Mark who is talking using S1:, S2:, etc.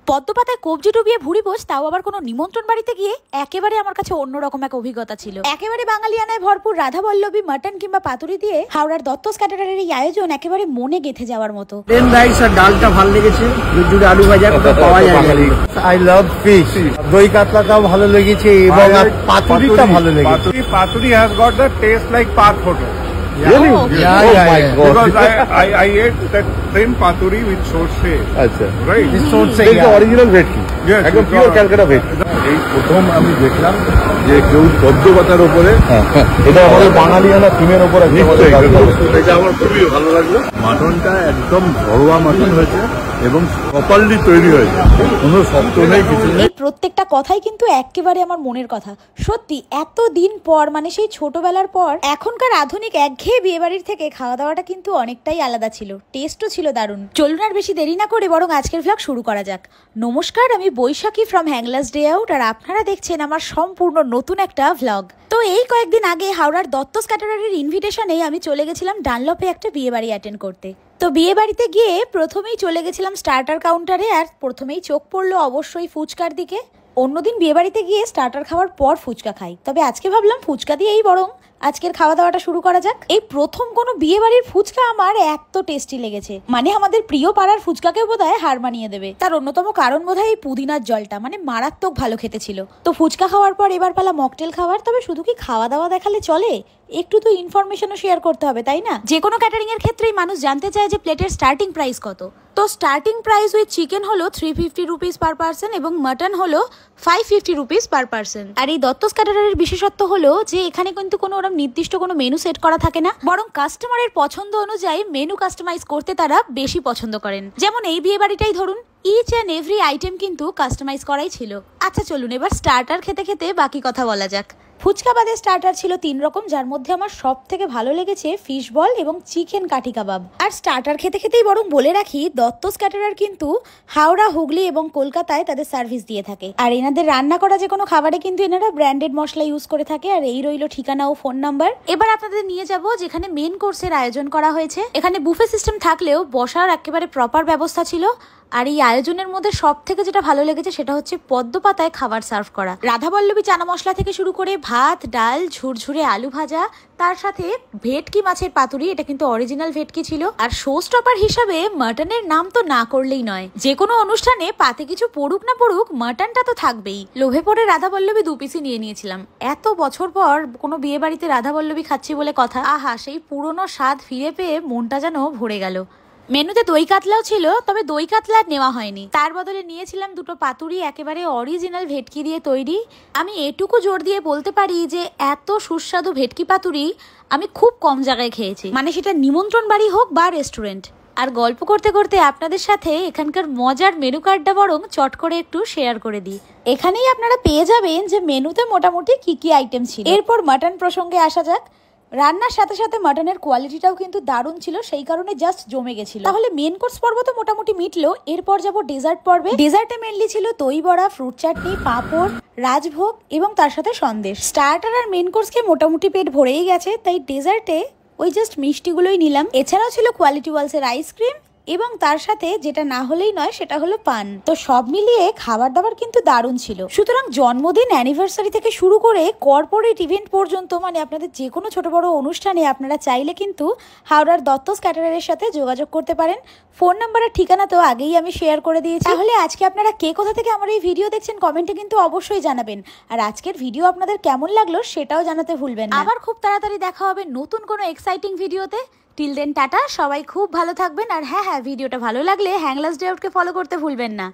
S1: পদ্মপাতায় কবজি ডুবিয়ে ভুড়ি ভোজ, তাও আবার কোনো নিমন্ত্রণ বাড়িতে গিয়ে, একেবারে আমার কাছে অন্যরকম এক অভিজ্ঞতা ছিল। একেবারে বাঙালিয়ানায় ভরপুর রাধাবল্লভী মাটন কিংবা পাতুরি দিয়ে হাওড়ার দত্তস ক্যাটারারের এই আয়োজন একেবারে মনে গেঁথে যাওয়ার মতো।
S2: প্লেন রাইস আর ডালটা ভালো লেগেছে, জুড়ে আলু ভাজা কোথাও পাওয়া যায় না।
S3: I love fish. দই কাতলাটাও ভালো লেগেছে এবং পাতুরিটা ভালো লেগেছে।
S4: Paturi has got the taste like Pak Hotel.
S3: Really?
S1: Oh, okay.
S3: Yeah.
S4: Because I ate that same paturi with sorse.
S3: আচ্ছা,
S4: Right?
S3: অরিজিনাল ভেটকি,
S4: Yes,
S3: একদম
S4: it's
S3: পিওর
S4: all-
S3: ক্যালকাটা ভেটকি।
S5: এই প্রথম আমি দেখলাম যে কেউ পদ্মপাতার উপরে
S3: এটা আমাদের বাঙালিয়ানা থিমের উপর
S5: এটা আমার খুবই ভালো লাগলো। মাটনটা একদম ঘরোয়া মাটন হয়েছে এবং প্রপারলি তৈরি হয়েছে, কোনো শক্ত নেই, কিছু নেই।
S1: এই প্রত্যেকটা কথাই কিন্তু একেবারে আমার মনের কথা। সত্যি এতদিন পর, মানে সেই ছোটবেলার পর এখনকার আধুনিক একঘেয়ে বিয়ে বাড়ির থেকে খাওয়া দাওয়াটা কিন্তু অনেকটাই আলাদা ছিল, টেস্টও ছিল দারুণ। চলুন আর বেশি দেরি না করে বরং আজকের ভ্লগ শুরু করা যাক। নমস্কার, আমি বৈশাখী ফ্রম হ্যাংলাস ডে আউট, আর আপনারা দেখছেন আমার সম্পূর্ণ নতুন একটা ভ্লগ। তো এই কয়েকদিন আগে হাওড়ার দত্তস ক্যাটারারের ইনভিটেশনে আমি চলে গেছিলাম ডানলপে একটা বিয়ে বাড়ি অ্যাটেন্ড করতে। তো বিয়ে বাড়িতে গিয়ে প্রথমেই চলে গেছিলাম স্টার্টার কাউন্টারে, আর প্রথমেই চোখ পড়লো অবশ্যই ফুচকার দিকে। অন্যদিন বিয়ে বাড়িতে গিয়ে স্টার্টার খাওয়ার পর ফুচকা খাই, তবে আজকে ভাবলাম ফুচকা দিয়েই বরং আজকের খাওয়া দাওয়াটা শুরু করা যাক। এই প্রথম কোনো বিয়ে বাড়ির ফুচকা আমার এত টেস্টি লেগেছে, মানে আমাদের প্রিয় পাড়ার ফুচকাকেও বোধহয় হার মানিয়ে দেবে। তার অন্যতম কারণ বোধহয় এই পুদিনার জলটা, মানে মারাত্মক ভালো খেতে ছিল। তো ফুচকা খাওয়ার পর এবার পালা মকটেল খাওয়ার। তবে শুধু কি খাওয়া দাওয়া দেখালে চলে, একটু তো ইনফরমেশনও শেয়ার করতে হবে, তাই না? যে কোনো ক্যাটারিং এর ক্ষেত্রেই মানুষ জানতে চায় যে প্লেটের স্টার্টিং প্রাইস কত। তো স্টার্টিং প্রাইস উইথ চিকেন হলো 350 রুপিস পার পার্সন এবং মাটন হলো 550 রুপিস পার পার্সন। আর এই দত্তস ক্যাটারারের বিশেষত্ব হলো যে এখানে কিন্তু কোনো ওরকম নির্দিষ্ট কোনো মেনু সেট করা থাকে না, বরং কাস্টমারের পছন্দ অনুযায়ী মেনু কাস্টমাইজ করতে তারা বেশি পছন্দ করেন। যেমন এই বিয়ে বাড়িটাই ধরুন, ইচ অ্যান্ড এভরি আইটেম কিন্তু কাস্টমাইজ করাই ছিল। আচ্ছা চলুন এবার স্টার্টার খেতে খেতে বাকি কথা বলা যাক। ফুচকা বাদে স্টার্টার ছিল 3 রকম, যার মধ্যে আমার সব থেকে ভালো লেগেছে ফিশ বল এবং চিকেন কাঠি কাবাব। আর স্টার্টার খেতে খেতেই বরং বলে রাখি, দত্তস ক্যাটারার কিন্তু হাওড়া, হুগলি এবং কলকাতায় তাদের সার্ভিস দিয়ে থাকে। আর এনাদের রান্না করা যে কোনো খাবারে কিন্তু এনারা ব্র্যান্ডেড মশলা ইউজ করে থাকে। আর এই রইল ঠিকানা ও ফোন নাম্বার। এবার আপনাদের নিয়ে যাব যেখানে মেন কোর্সের আয়োজন করা হয়েছে। এখানে বুফে সিস্টেম থাকলেও বসার একেবারে প্রপার ব্যবস্থা ছিল। আর এই আয়োজনের মধ্যে সব থেকে যেটা ভালো লেগেছে সেটা হচ্ছে পদ্মপাতায় খাবার সার্ভ করা। রাধাবল্লভী চানা মশলা থেকে শুরু করে ভাত, ডাল, ঝুরঝুরে আলু ভাজা, তার সাথে ভেটকি মাছের পাতুরি, এটা কিন্তু অরিজিনাল ভেটকি ছিল। আর শো স্টপার হিসাবে মাটনের নাম তো না করলেই নয়। যে কোনো অনুষ্ঠানে পাতে কিছু পড়ুক না পড়ুক, মাটনটা তো থাকবেই। লোভে পড়ে রাধাবল্লভী 2 পিসই নিয়ে নিয়েছিলাম। এত বছর পর কোনো বিয়ে বাড়িতে রাধাবল্লভী খাচ্ছি বলে কথা। আহা, সেই পুরনো স্বাদ ফিরে পেয়ে মনটা যেন ভরে গেল। মেনুতে দই কাতলাও ছিল, তবে দই কাতলা নেওয়া হয়নি, তার বদলে নিয়েছিলাম 2টো পাতুরি একেবারে অরিজিনাল ভেটকি দিয়ে তৈরি। আমি এটুকু জোর দিয়ে বলতে পারি যে এত সুস্বাদু ভেটকি পাতুরি আমি খুব কম জায়গায় খেয়েছি, মানে সেটা নিমন্ত্রণ বাড়ি হোক বা রেস্টুরেন্ট। আর গল্প করতে করতে আপনাদের সাথে এখানকার মজার মেনু কার্ডটা বরং চট করে একটু শেয়ার করে দিই। এখানেই আপনারা পেয়ে যাবেন যে মেনুতে মোটামুটি কি কি আইটেম ছিল। এরপর মাটন প্রসঙ্গে আসা যাক। রান্নার সাথে সাথে মাটনের কোয়ালিটিটাও কিন্তু দারুণ ছিল, সেই কারণে জাস্ট জমে গেছিল। তাহলে মেন কোর্স পর্ব তো মোটামুটি মিটলো, এরপর যাবো ডেজার্ট পর্বে। ডেজার্টে মেনলি ছিল দই বড়া, ফ্রুট চাটনি, পাঁপড়, রাজভোগ এবং তার সাথে সন্দেশ। স্টার্টার আর মেন কোর্সকে মোটামুটি পেট ভরেই গেছে, তাই ডেজার্টে ওই জাস্ট মিষ্টিগুলোই নিলাম। এছাড়াও ছিল কোয়ালিটি ওয়ালসের আইসক্রিম এবং তার সাথে যেটা না হলেই নয় সেটা হলো পান। তো সব মিলিয়ে খাবার দাবার কিন্তু দারুণ ছিল। সুতরাং জন্মদিন, অ্যানিভার্সারি থেকে শুরু করে কর্পোরেট ইভেন্ট পর্যন্ত, মানে আপনাদের যে কোনো ছোট বড় অনুষ্ঠানে আপনারা চাইলে কিন্তু হাওড়ার দত্তস ক্যাটারারের সাথে যোগাযোগ করতে পারেন। ফোন নাম্বার আর ঠিকানা তো আগেই আমি শেয়ার করে দিয়েছি। তাহলে আজকে আপনারা কে কোথা থেকে আমার এই ভিডিও দেখছেন কমেন্টে কিন্তু অবশ্যই জানাবেন। আর আজকের ভিডিও আপনাদের কেমন লাগলো সেটাও জানাতে ভুলবেন না। আবার খুব তাড়াতাড়ি দেখা হবে নতুন কোনো এক্সাইটিং ভিডিওতে। টিল দেন টাটা, সবাই খুব ভালো থাকবেন। আর হ্যাঁ, ভিডিওটা ভালো লাগলে হ্যাংলাস ডে আউটকে ফলো করতে ভুলবেন না।